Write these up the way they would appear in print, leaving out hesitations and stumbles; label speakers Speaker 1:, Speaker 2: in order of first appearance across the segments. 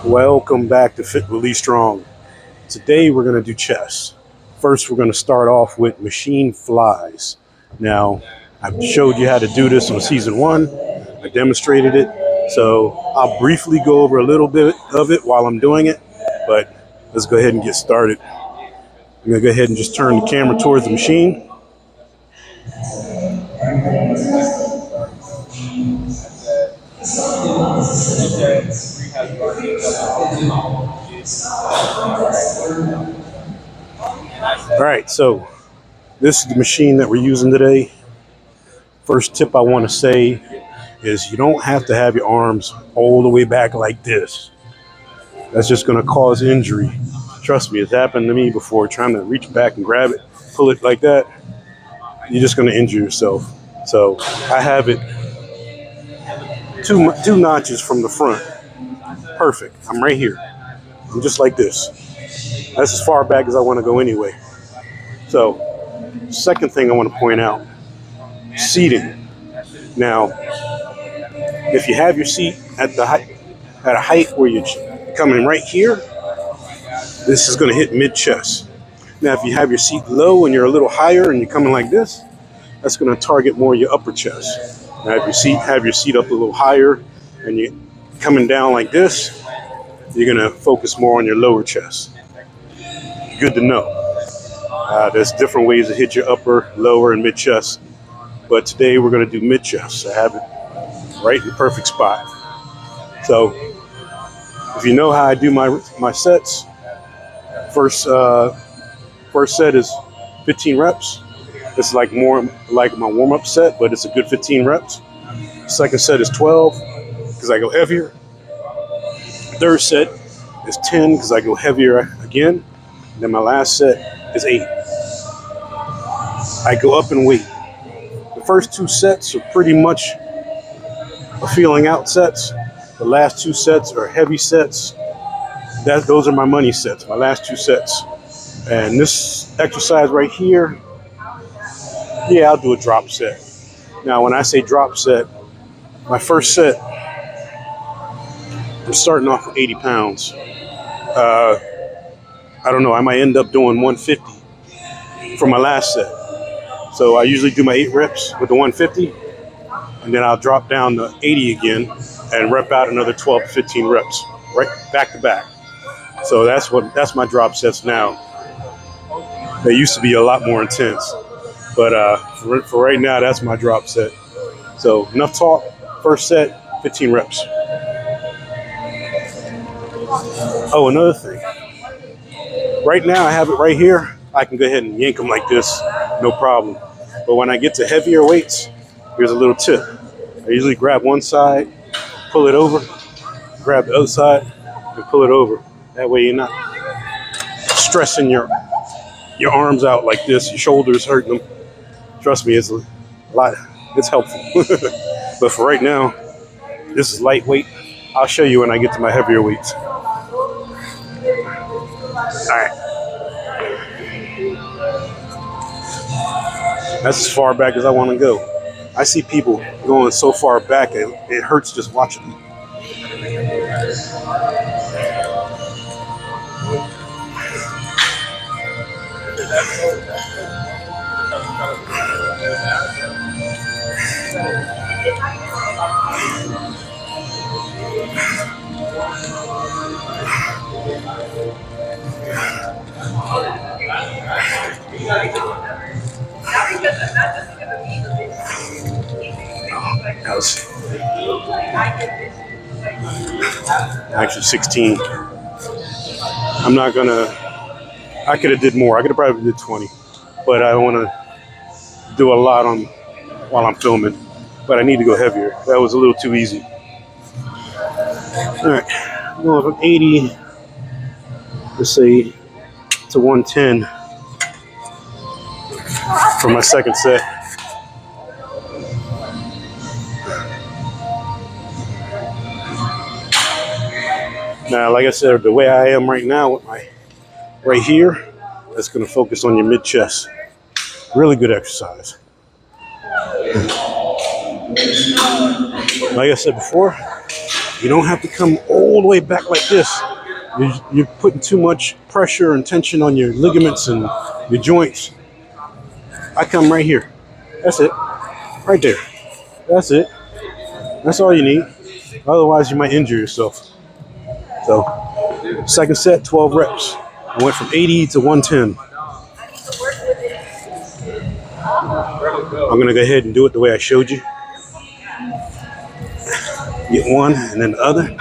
Speaker 1: Welcome back to Fit Really Strong. Today we're going to do chest. First, we're going to start off with machine flies. Now, I've showed you how to do this on season 1. I demonstrated it. So I'll briefly go over a little bit of it while I'm doing it. But let's go ahead and get started. I'm going to go ahead and just turn the camera towards the machine. All right, so this is the machine that we're using today. First tip I want to say is you don't have to have your arms all the way back like this. That's just going to cause injury. Trust me, it's happened to me before, trying to reach back and grab it, pull it like that. You're just going to injure yourself. So I have it two notches from the front. Perfect. I'm right here. I'm just like this. That's as far back as I want to go anyway. So, second thing I want to point out, seating. Now, if you have your seat at a height where you're coming right here, this is going to hit mid-chest. Now, if you have your seat low and you're a little higher and you're coming like this, that's going to target more your upper chest. Now, if you have your seat up a little higher and you're coming down like this, you're going to focus more on your lower chest. Good to know. There's different ways to hit your upper, lower, and mid-chest. But today we're going to do mid-chest. I have it right in the perfect spot. So if you know how I do my sets, first set is 15 reps. It's like more like my warm-up set, but it's a good 15 reps. Second set is 12 because I go heavier. Third set is 10 because I go heavier again. And then my last set is 8. I go up in weight. The first 2 sets are pretty much feeling out sets. The last 2 sets are heavy sets. Those are my money sets, my last 2 sets. And this exercise right here, yeah, I'll do a drop set. Now, when I say drop set, my first set, I'm starting off with 80 pounds. I don't know, I might end up doing 150 for my last set. So I usually do my 8 reps with the 150, and then I'll drop down to 80 again and rep out another 12 to 15 reps, right back to back. So that's my drop sets now. They used to be a lot more intense, but for right now, that's my drop set. So enough talk. First set, 15 reps. Oh, another thing. Right now, I have it right here. I can go ahead and yank them like this, no problem. But when I get to heavier weights, here's a little tip. I usually grab one side, pull it over, grab the other side, and pull it over. That way you're not stressing your arms out like this, your shoulders hurting them. Trust me, it's a lot. It's helpful. But for right now, this is lightweight. I'll show you when I get to my heavier weights. All right. That's as far back as I want to go. I see people going so far back, it hurts just watching them. That was actually 16. I'm not gonna. I could have did more. I could have probably did 20, but I don't want to do a lot while I'm filming. But I need to go heavier. That was a little too easy. All right, going from 80, let's say, to 110 for my second set. Now, like I said, the way I am right now with my right here, that's going to focus on your mid chest. Really good exercise. Like I said before, You don't have to come all the way back like this. You're putting too much pressure and tension on your ligaments and your joints. I come right here. That's it. Right there. That's it. That's all you need. Otherwise, you might injure yourself. So, second set, 12 reps. I went from 80 to 110. I'm going to go ahead and do it the way I showed you. Get one and then the other.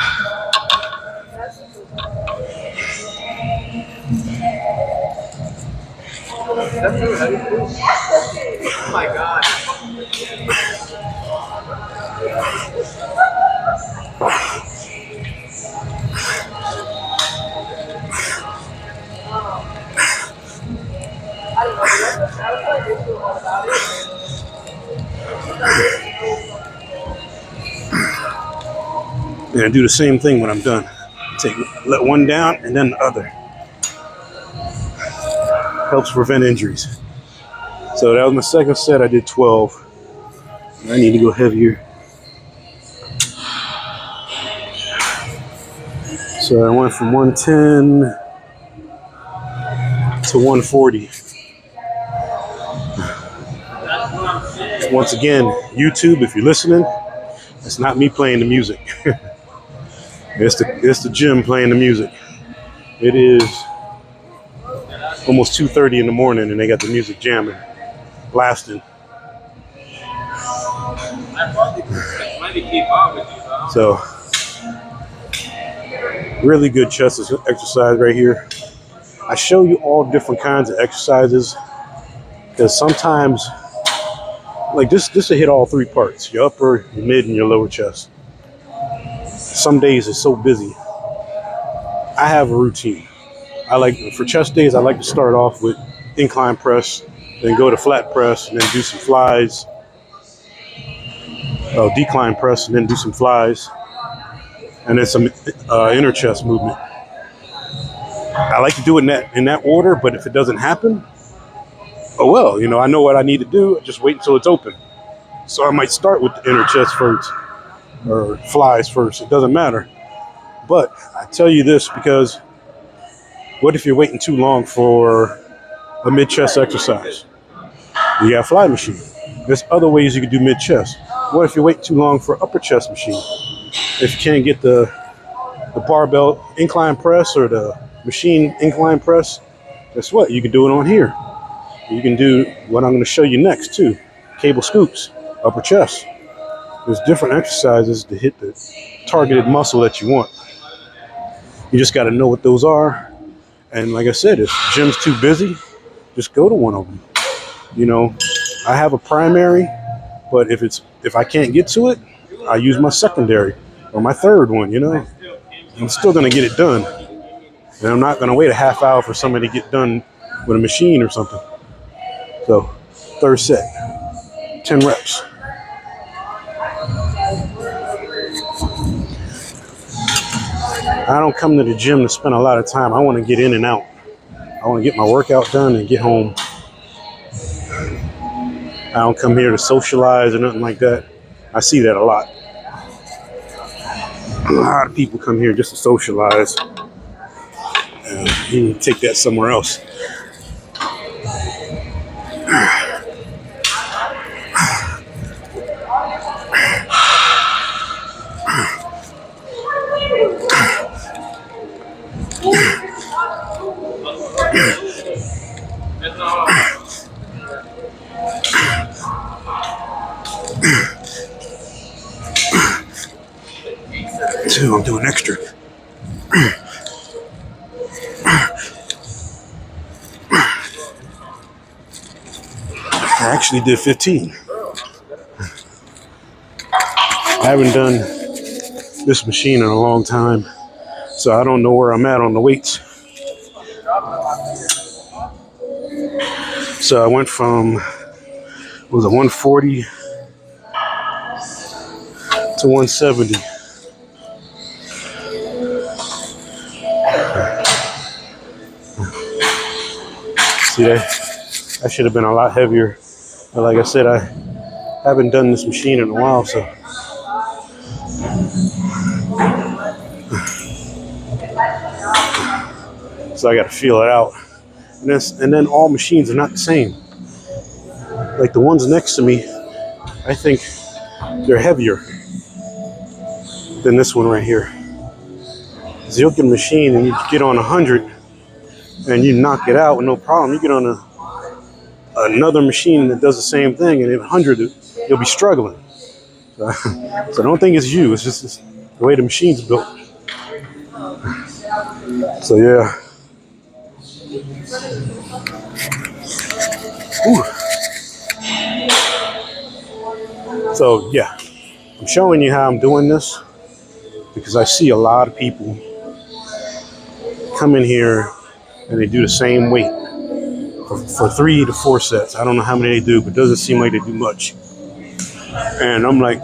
Speaker 2: Oh my God.
Speaker 1: And I do the same thing when I'm done. Let one down and then the other. Helps prevent injuries. So that was my second set. I did 12. I need to go heavier. So I went from 110 to 140. Once again, YouTube, if you're listening, it's not me playing the music. It's the gym playing the music. It is almost 2:30 in the morning and they got the music jamming, blasting. So, really good chest exercise right here. I show you all different kinds of exercises because sometimes, like this will hit all three parts: your upper, your mid, and your lower chest. Some days it's so busy. I have a routine. For chest days, I like to start off with incline press, then go to flat press, and then do some flies. Decline press, and then do some flies, and then some inner chest movement. I like to do it in that order, but if it doesn't happen, oh well, I know what I need to do. Just wait until it's open. So I might start with the inner chest first, or flies first. It doesn't matter. But I tell you this because what if you're waiting too long for a mid-chest exercise? You got a fly machine. There's other ways you can do mid-chest. What if you're waiting too long for upper chest machine? If you can't get the barbell incline press or the machine incline press, guess what? You can do it on here. You can do what I'm going to show you next too. Cable scoops, upper chest. There's different exercises to hit the targeted muscle that you want. You just got to know what those are. And like I said, if the gym's too busy, just go to one of them. I have a primary, but if I can't get to it, I use my secondary or my third one, I'm still going to get it done. And I'm not going to wait a half hour for somebody to get done with a machine or something. So, third set, 10 reps. I don't come to the gym to spend a lot of time. I want to get in and out. I want to get my workout done and get home. I don't come here to socialize or nothing like that. I see that a lot. A lot of people come here just to socialize. You need to take that somewhere else. Two, I'm doing extra. I actually did 15. I haven't done this machine in a long time, so I don't know where I'm at on the weights. So I went from, 140 to 170. See that should have been a lot heavier. But like I said, I haven't done this machine in a while, so So I got to feel it out. And then all machines are not the same. Like the ones next to me, I think they're heavier than this one right here. So you'll get a machine and you get on 100 and you knock it out with no problem. You get on another machine that does the same thing, and at 100 you'll be struggling. So I don't think it's you. It's just the way the machine's built. So yeah. Ooh. So yeah, I'm showing you how I'm doing this because I see a lot of people come in here and they do the same weight for 3 to 4 sets. I don't know how many they do, but it doesn't seem like they do much. And I'm like,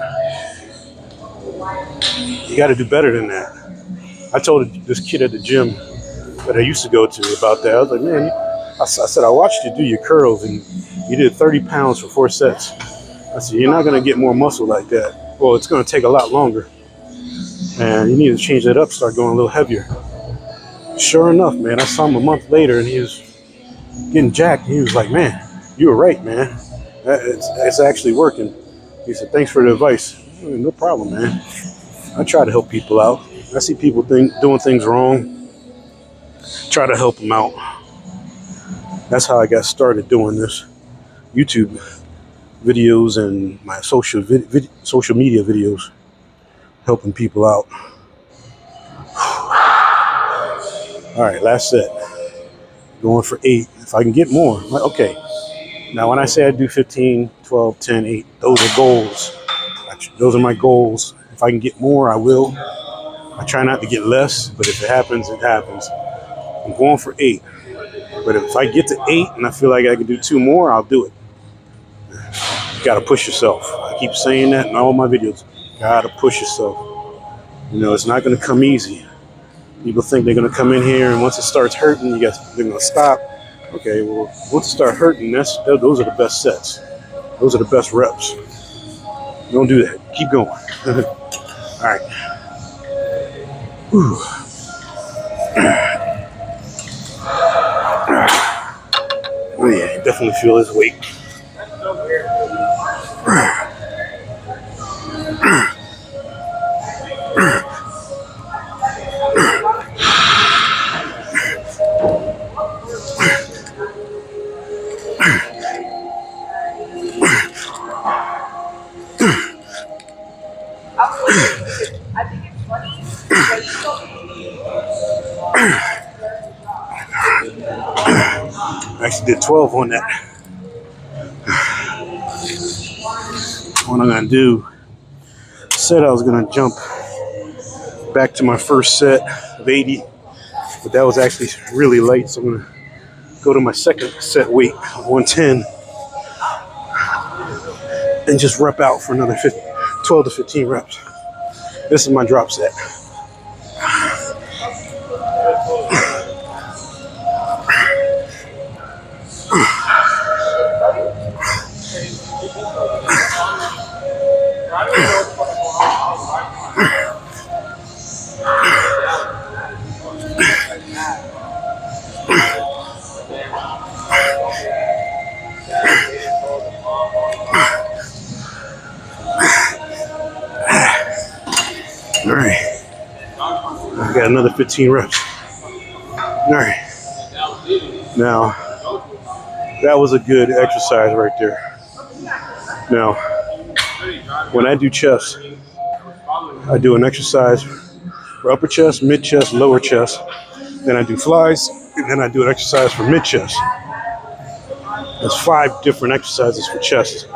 Speaker 1: you got to do better than that. I told this kid at the gym that I used to go to about that. I was like, man, I said, I watched you do your curls and you did 30 pounds for 4 sets. I said, you're not going to get more muscle like that. Well, it's going to take a lot longer. And you need to change that up, start going a little heavier. Sure enough, man, I saw him a month later and he was getting jacked. He was like, man, you were right, man. It's actually working. He said, thanks for the advice. No problem, man. I try to help people out. I see people doing things wrong. Try to help them out. That's how I got started doing this. YouTube videos and my social media videos. Helping people out. All right, last set. Going for 8. If I can get more, okay. Now, when I say I do 15, 12, 10, 8, those are goals. Those are my goals. If I can get more, I will. I try not to get less, but if it happens, it happens. I'm going for 8. But if I get to 8 and I feel like I can do 2 more, I'll do it. You gotta push yourself. I keep saying that in all my videos. You gotta push yourself. You know, it's not gonna come easy. People think they're gonna come in here and once it starts hurting, they're gonna stop. Okay, well, once it starts hurting, those are the best sets. Those are the best reps. Don't do that. Keep going. All right. Whew. Oh yeah, you definitely feel his weight.
Speaker 2: I think it's funny.
Speaker 1: I actually did 12 on that. What I'm gonna do, said I was gonna jump back to my first set of 80, but that was actually really light, so I'm gonna go to my second set weight of 110 and just rep out for another 12 to 15 reps. This is my drop set. All right, I got another 15 reps. All right, now that was a good exercise right there. Now, when I do chest, I do an exercise for upper chest, mid chest, lower chest. Then I do flies, and then I do an exercise for mid chest. There's 5 different exercises for chest.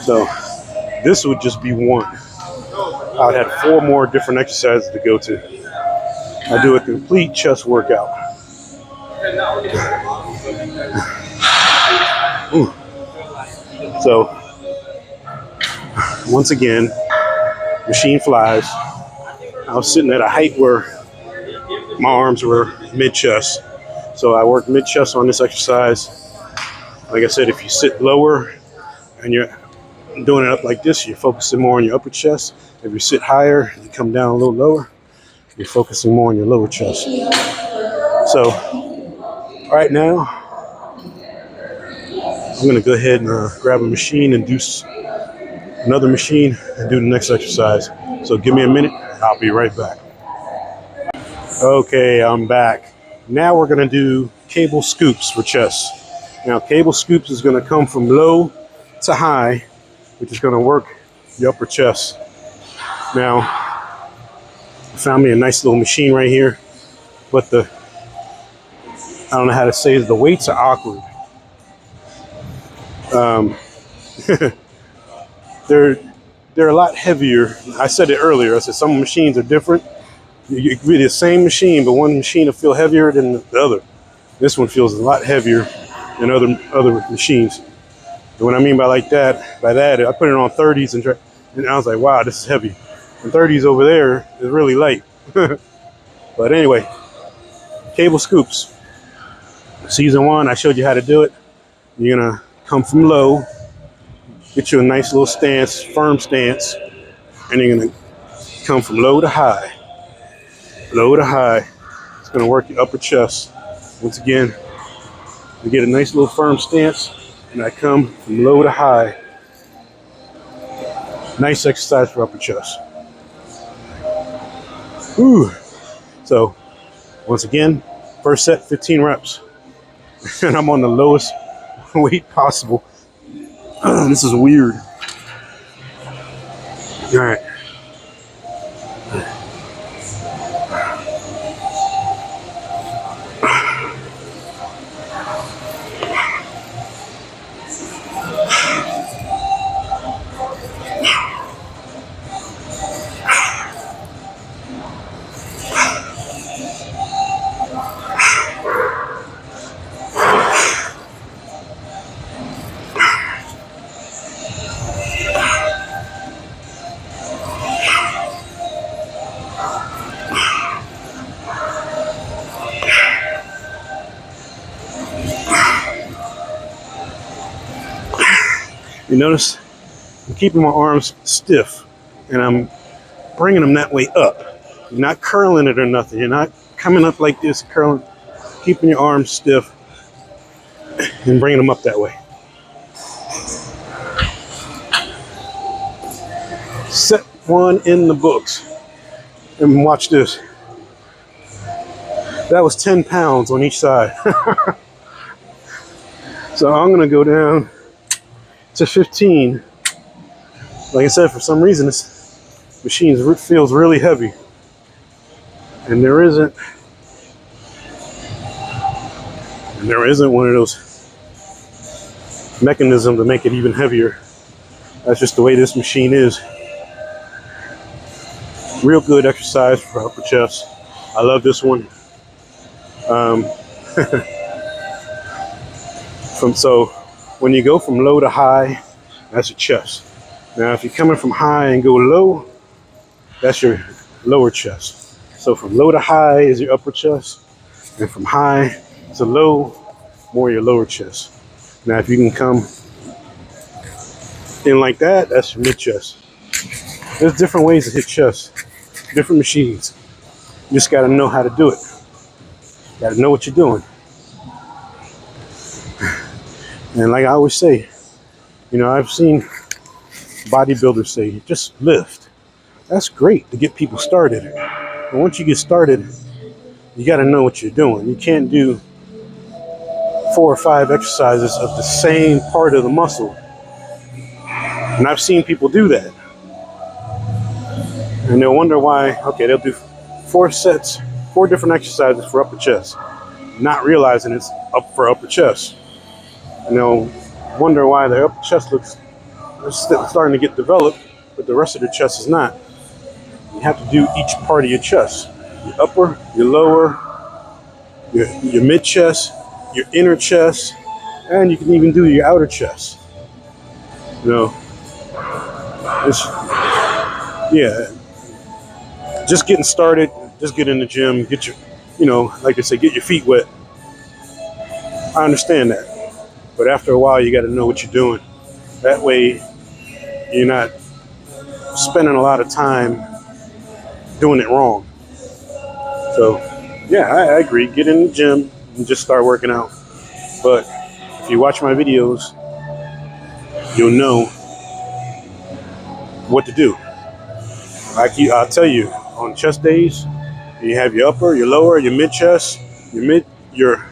Speaker 1: So this would just be one. I'd have 4 more different exercises to go to. I do a complete chest workout. Ooh. So, once again, machine flies. I was sitting at a height where my arms were mid-chest. So I work mid-chest on this exercise. Like I said, if you sit lower and you're doing it up like this, you're focusing more on your upper chest. If you sit higher, you come down a little lower, you're focusing more on your lower chest. So right now, I'm gonna go ahead and grab a machine and do another machine and do the next exercise. So give me a minute, I'll be right back. Okay, I'm back. Now we're gonna do cable scoops for chest. Now cable scoops is gonna come from low to high, which is gonna work the upper chest. Now, I found me a nice little machine right here, but I don't know how to say it, the weights are awkward. They're a lot heavier. I said it earlier. I said some machines are different. You could be the same machine, but one machine will feel heavier than the other. This one feels a lot heavier than other machines. And what I mean by that, I put it on 30s and I was like, wow, this is heavy. And 30s over there is really light. But anyway, cable scoops. Season 1, I showed you how to do it. You're gonna come from low, get you a nice little stance, firm stance, and you're gonna come from low to high. Low to high. It's gonna work your upper chest. Once again, you get a nice little firm stance, and I come from low to high. Nice exercise for upper chest. Whew. So, once again, first set, 15 reps. And I'm on the lowest weight possible. This is weird. All right. You notice I'm keeping my arms stiff and I'm bringing them that way up. You're not curling it or nothing. You're not coming up like this, curling, keeping your arms stiff and bringing them up that way. Set 1 in the books. And watch this. That was 10 pounds on each side. So I'm gonna go down to 15. Like I said, for some reason this machine feels really heavy, and there isn't one of those mechanisms to make it even heavier. That's just the way this machine is. Real good exercise for upper chest. I love this one. So when you go from low to high, that's your chest. Now, if you're coming from high and go low, that's your lower chest. So from low to high is your upper chest, and from high to low, more your lower chest. Now, if you can come in like that, that's your mid chest. There's different ways to hit chest, different machines. You just got to know how to do it. You got to know what you're doing. And like I always say, you know, I've seen bodybuilders say, just lift. That's great to get people started. But once you get started, you got to know what you're doing. You can't do 4 or 5 exercises of the same part of the muscle. And I've seen people do that. And they'll wonder why, okay, they'll do 4 sets, 4 different exercises for upper chest, not realizing it's up for upper chest. And they'll wonder why their upper chest looks starting to get developed, but the rest of the chest is not. You have to do each part of your chest. Your upper, your lower, your mid chest, your inner chest, and you can even do your outer chest. You know, just getting started, just get in the gym, get your, you know, like they say, get your feet wet. I understand that. But after a while, you got to know what you're doing. That way, you're not spending a lot of time doing it wrong. So Yeah, I agree. Get in the gym and just start working out. But if you watch my videos, you'll know what to do. I'll tell you, on chest days, you have your upper, your lower, your mid chest, your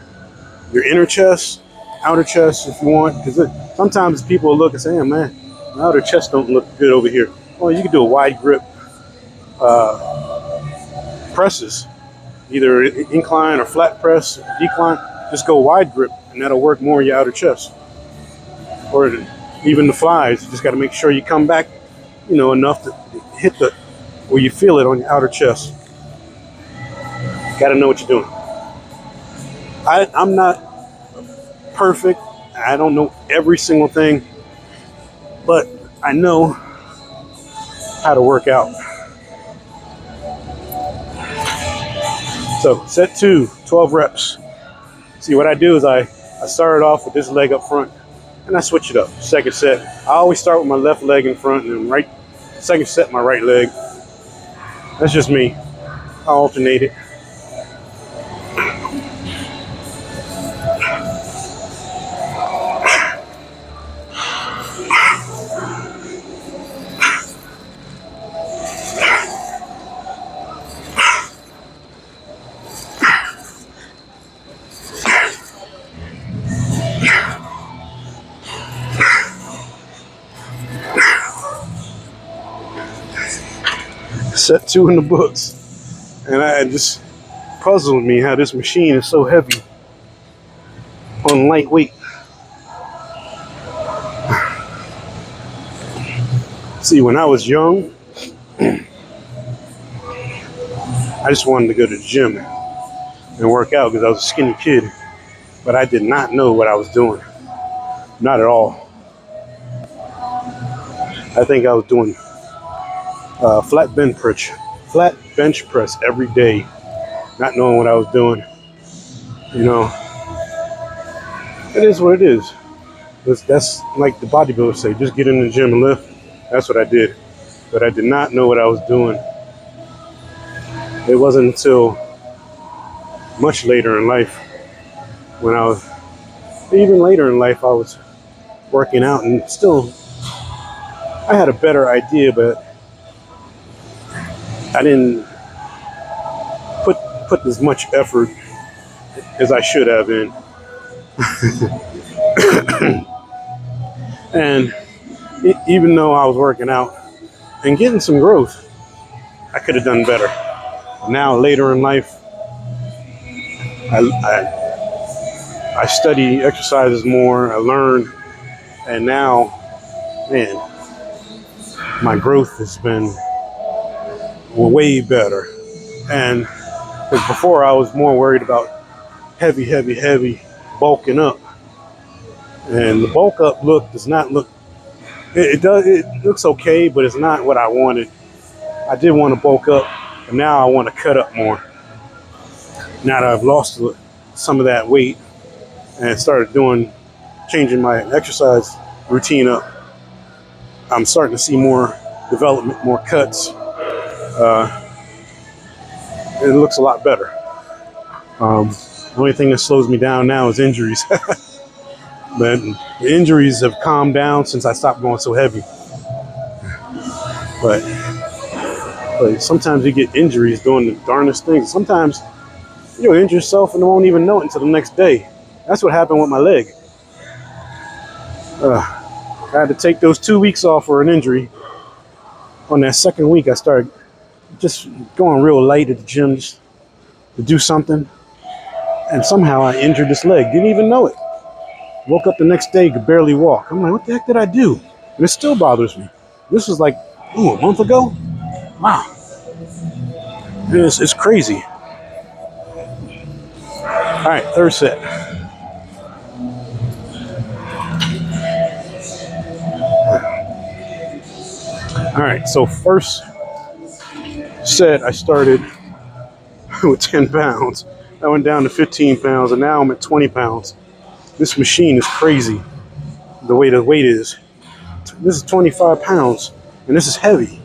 Speaker 1: inner chest, outer chest if you want. Because sometimes people will look and say, "Hey, man, my outer chest don't look good over here." Well, you can do a wide grip presses, either incline or flat press, decline. Just go wide grip, and that'll work more your outer chest. Or even the flies, you just got to make sure you come back, enough to hit where you feel it on your outer chest. Got to know what you're doing. I'm not perfect. I don't know every single thing, but I know how to work out. So set 2, 12 reps. See, what I do is I started off with this leg up front and I switch it up. Second set, I always start with my left leg in front and then second set, my right leg. That's just me. I alternate it. Set 2 in the books, and it just puzzled me how this machine is so heavy on lightweight. See, when I was young, I just wanted to go to the gym and work out because I was a skinny kid, but I did not know what I was doing. Not at all. I think I was doing flat bench press every day, not knowing what I was doing. It is what it is. That's like the bodybuilders say, just get in the gym and lift. That's what I did, but I did not know what I was doing. It wasn't until much later in life, even later in life, I was working out and still I had a better idea, but I didn't put as much effort as I should have in. And even though I was working out and getting some growth, I could have done better. Now, later in life, I study exercises more, I learn, and now, man, my growth has been way better. And because before I was more worried about heavy bulking up, and the bulk up look does not look. It looks okay, but it's not what I wanted. I did want to bulk up, but now I want to cut up more. Now that I've lost some of that weight and started changing my exercise routine up, I'm starting to see more development, more cuts. It looks a lot better. The only thing that slows me down now is injuries. But the injuries have calmed down since I stopped going so heavy. But sometimes you get injuries doing the darndest things. Sometimes you'll injure yourself and won't even know it until the next day. That's what happened with my leg. I had to take those 2 weeks off for an injury. On that second week, I started just going real light at the gym just to do something. And somehow I injured this leg. Didn't even know it. Woke up the next day, could barely walk. I'm like, what the heck did I do? And it still bothers me. This was like, a month ago? Wow. It's crazy. All right, third set. All right, so first set, I started with 10 pounds. I went down to 15 pounds, and now I'm at 20 pounds. This machine is crazy, the way the weight is. This is 25 pounds, and this is heavy.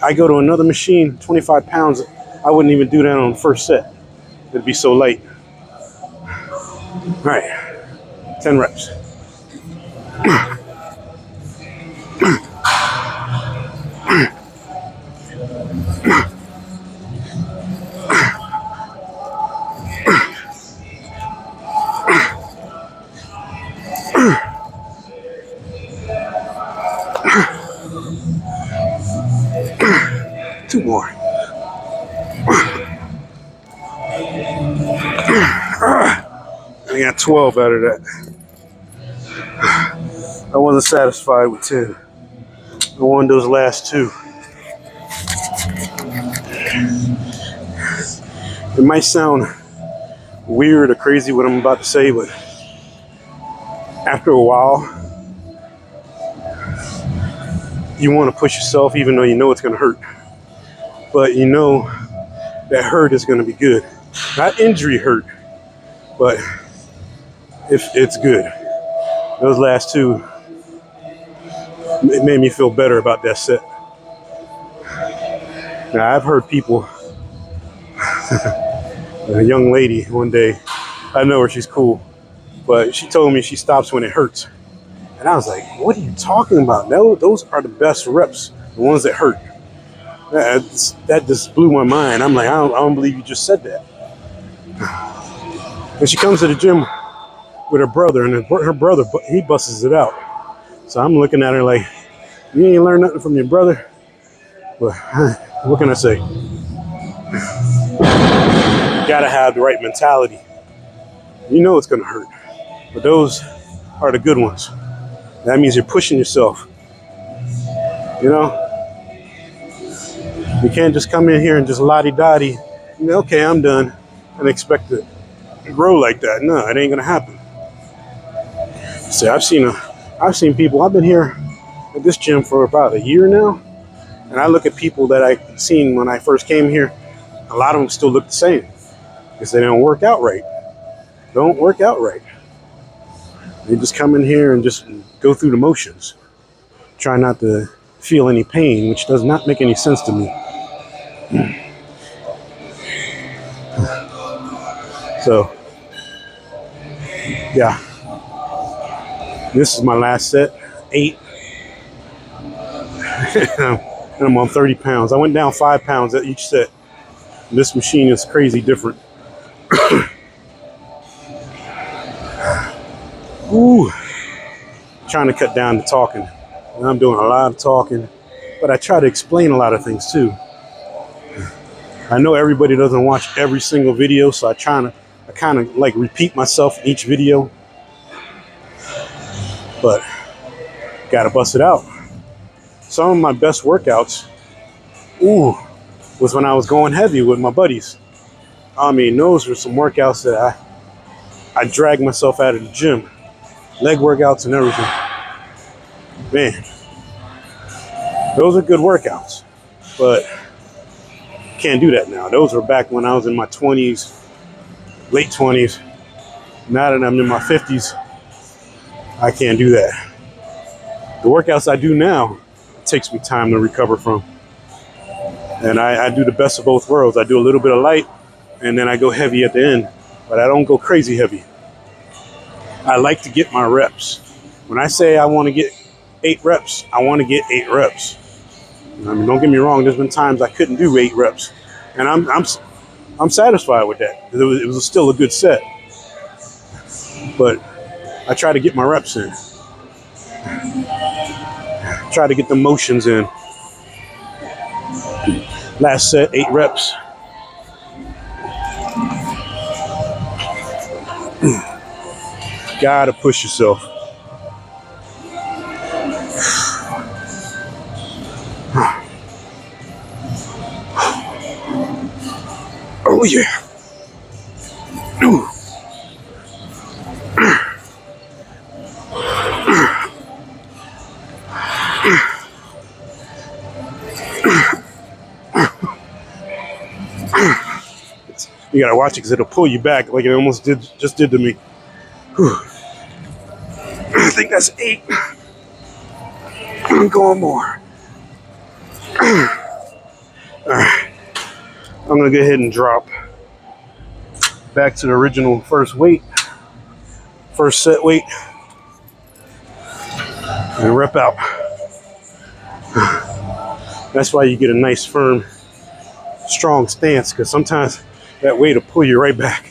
Speaker 1: I go to another machine, 25 pounds, I wouldn't even do that on the first set. it'd be so light. All right, 10 reps. 2 more. I got 12 out of that. I wasn't satisfied with 10. I wanted those last 2. It might sound weird or crazy what I'm about to say, but after a while, you want to push yourself even though you know it's going to hurt. But you know that hurt is going to be good. Not injury hurt, but if it's good. Those last 2, it made me feel better about that set. Now, I've heard people, a young lady one day, I know her, she's cool, but she told me she stops when it hurts. And I was like, what are you talking about? Those are the best reps, the ones that hurt. That just blew my mind. I'm like, I don't believe you just said that. And she comes to the gym with her brother, and her brother, he busts it out. So I'm looking at her like, you ain't learned nothing from your brother? But what can I say? You gotta have the right mentality. You know it's gonna hurt, but those are the good ones. That means you're pushing yourself. You know? You can't just come in here and just la-di-da-di, okay, I'm done, and expect to grow like that. No, it ain't gonna happen. See, I've seen people, I've been here at this gym for about a year now, and I look at people that I seen when I first came here, a lot of them still look the same, because they don't work out right. Don't work out right. They just come in here and just go through the motions. Try not to feel any pain, which does not make any sense to me. So, yeah. This is my last set, 8. And I'm on 30 pounds. I went down 5 pounds at each set. This machine is crazy different. Ooh. Trying to cut down the talking. And I'm doing a lot of talking, but I try to explain a lot of things too. I know everybody doesn't watch every single video, so I kind of like repeat myself in each video, but gotta bust it out. Some of my best workouts, was when I was going heavy with my buddies. I mean, those were some workouts that I dragged myself out of the gym. Leg workouts and everything. Man, those are good workouts, but can't do that now. Those were back when I was in my 20s, late 20s. Now that I'm in my 50s, I can't do that. The workouts I do now, it takes me time to recover from. And I do the best of both worlds. I do a little bit of light, and then I go heavy at the end, but I don't go crazy heavy. I like to get my reps. When I say I want to get 8 reps, I want to get 8 reps. I mean, don't get me wrong. There's been times I couldn't do 8 reps, and I'm satisfied with that. It was still a good set, but I try to get my reps in. Try to get the motions in. Last set, 8 reps. Gotta push yourself. Oh yeah. You gotta watch it because it'll pull you back like it almost just did to me. Whew. I think that's 8. I'm going more. All right. I'm gonna go ahead and drop. Back to the original first weight, first set weight, and rep out. That's why you get a nice, firm, strong stance, because sometimes that weight will pull you right back.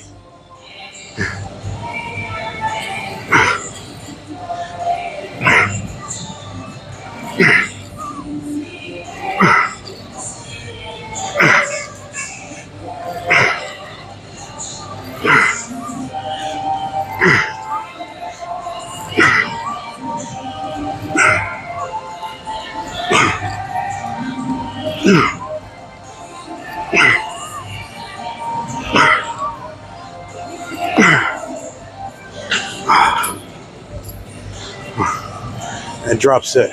Speaker 1: That drop set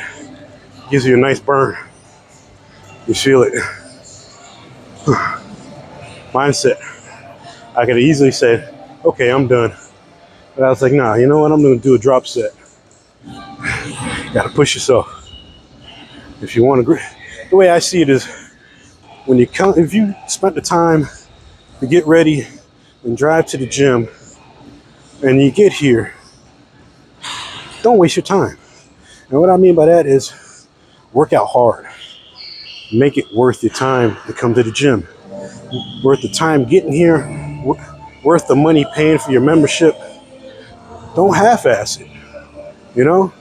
Speaker 1: gives you a nice burn. You feel it. Mindset. I could have easily said, okay, I'm done. But I was like, nah, you know what? I'm going to do a drop set. You got to push yourself. If you want to, the way I see it is, when you come, if you spent the time to get ready and drive to the gym, and you get here, don't waste your time. And what I mean by that is, work out hard. Make it worth your time to come to the gym. Worth the time getting here, worth the money paying for your membership. Don't half-ass it, you know?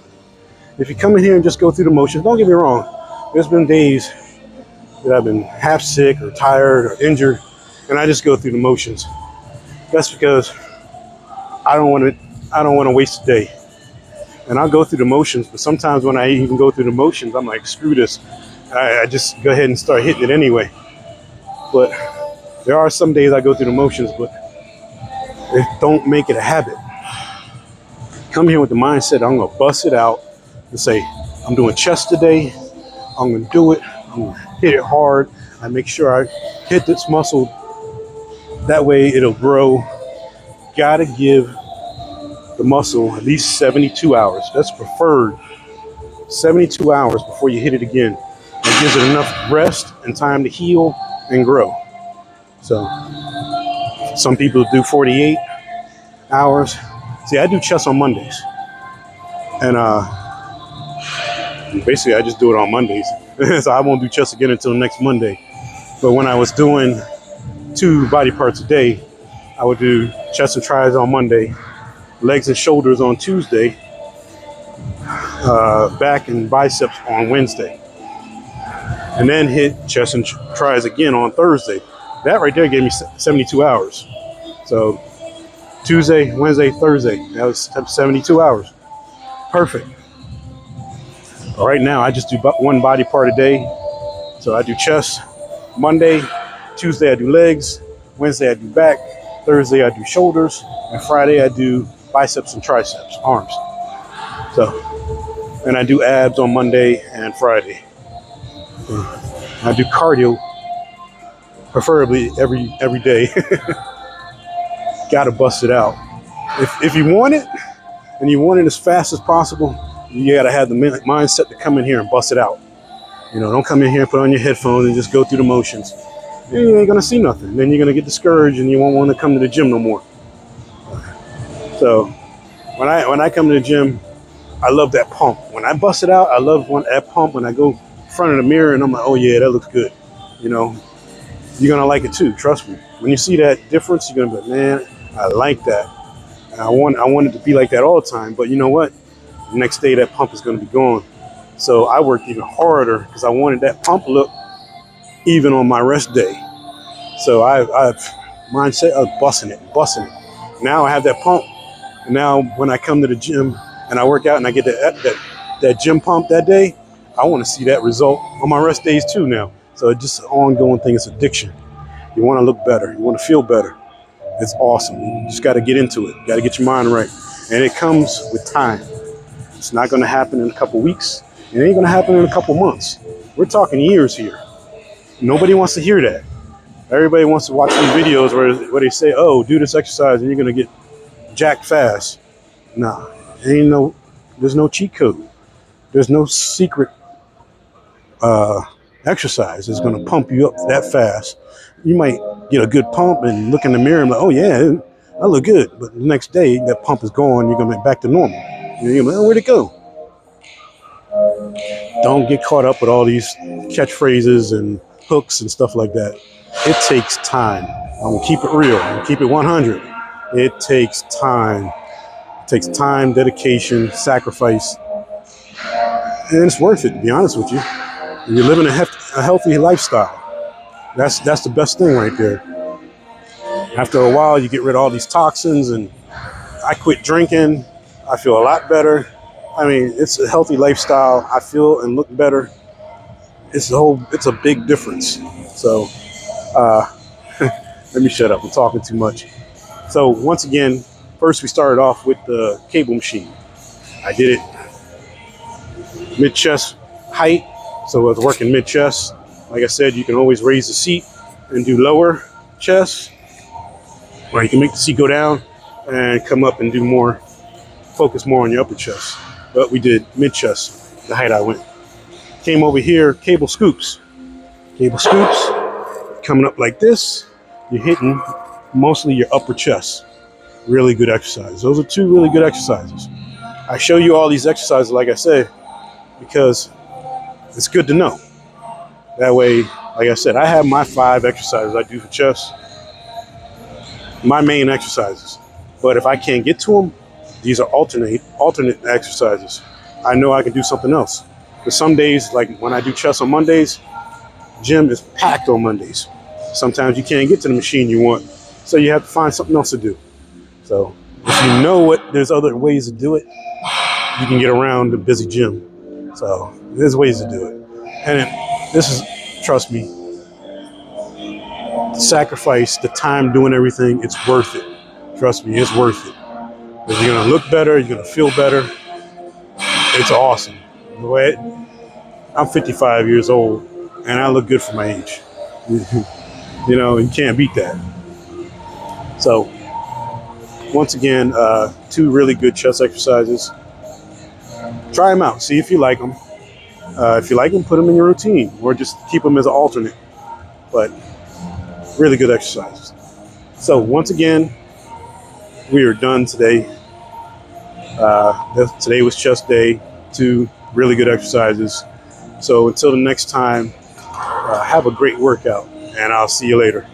Speaker 1: If you come in here and just go through the motions, don't get me wrong, there's been days that I've been half sick or tired or injured, and I just go through the motions. That's because I don't want to waste a day. And I'll go through the motions, but sometimes when I even go through the motions, I'm like, screw this. I just go ahead and start hitting it anyway. But there are some days I go through the motions, but don't make it a habit. Come here with the mindset, I'm going to bust it out and say, I'm doing chest today. I'm going to do it. I'm going to hit it hard. I make sure I hit this muscle. That way it'll grow. Got to give the muscle at least 72 hours. That's preferred. 72 hours before you hit it again. It gives it enough rest and time to heal and grow. So some people do 48 hours. See, I do chest on Mondays. And basically I just do it on Mondays. So I won't do chest again until next Monday. But when I was doing 2 body parts a day, I would do chest and tris on Monday, legs and shoulders on Tuesday, back and biceps on Wednesday, and then hit chest and tris again on Thursday. That right there gave me 72 hours. So Tuesday, Wednesday, Thursday, that was 72 hours. Perfect. Right now, I just do 1 body part a day. So I do chest Monday, Tuesday I do legs, Wednesday I do back, Thursday I do shoulders, and Friday I do biceps and triceps, arms. So, and I do abs on Monday and Friday. I do cardio, preferably every day. Gotta bust it out. If you want it, and you want it as fast as possible, you gotta have the mindset to come in here and bust it out. You know, don't come in here and put on your headphones and just go through the motions. You ain't gonna see nothing. Then you're gonna get discouraged and you won't want to come to the gym no more. So when I come to the gym, I love that pump. When I bust it out, I love that pump when I go in front of the mirror and I'm like, oh yeah, that looks good. You know, you're gonna like it too, trust me. When you see that difference, you're gonna be like, man, I like that. And I want it to be like that all the time, but you know what? The next day that pump is gonna be gone. So I worked even harder because I wanted that pump look even on my rest day. So I've mindset of busting it. Now I have that pump. And now when I come to the gym and I work out and I get that gym pump that day, I want to see that result on my rest days too now. So it's just an ongoing thing. It's addiction. You want to look better. You want to feel better. It's awesome. You just got to get into it. You got to get your mind right. And it comes with time. It's not going to happen in a couple weeks. It ain't going to happen in a couple months. We're talking years here. Nobody wants to hear that. Everybody wants to watch these videos where they say, oh, do this exercise and you're going to get jacked fast. Nah, there's no cheat code. There's no secret exercise that's going to pump you up that fast. You might get a good pump and look in the mirror and like, oh yeah, I look good. But the next day, that pump is gone. You're gonna be back to normal. You're like, oh, where'd it go? Don't get caught up with all these catchphrases and hooks and stuff like that. It takes time. I'm gonna keep it real. I'm gonna keep it 100. It takes time. It takes time, dedication, sacrifice, and it's worth it. To be honest with you, you're living a healthy lifestyle. That's the best thing right there. After a while, you get rid of all these toxins, and I quit drinking. I feel a lot better. I mean, it's a healthy lifestyle. I feel and look better. It's a big difference. So, let me shut up. I'm talking too much. So once again, first we started off with the cable machine. I did it mid-chest height, so I was working mid-chest. Like I said, you can always raise the seat and do lower chest, or you can make the seat go down and come up and do more, focus more on your upper chest. But we did mid-chest, the height I went. Came over here, cable scoops. Cable scoops, coming up like this, you're hitting mostly your upper chest. Really good exercise. Those are two really good exercises. I show you all these exercises, like I said, because it's good to know. That way, like I said, I have my 5 exercises I do for chest, my main exercises. But if I can't get to them, these are alternate exercises. I know I can do something else. But some days, like when I do chest on Mondays, gym is packed on Mondays. Sometimes you can't get to the machine you want, so you have to find something else to do. So if you know there's other ways to do it, you can get around the busy gym. So there's ways to do it. And this is, trust me, the sacrifice, the time doing everything, it's worth it. Trust me, it's worth it. Because you're gonna look better, you're gonna feel better. It's awesome. The way I'm 55 years old and I look good for my age. You know, you can't beat that. So once again, 2 really good chest exercises. Try them out. See if you like them. If you like them, put them in your routine or just keep them as an alternate. But really good exercises. So once again, we are done today. Today was chest day. 2 really good exercises. So until the next time, have a great workout, and I'll see you later.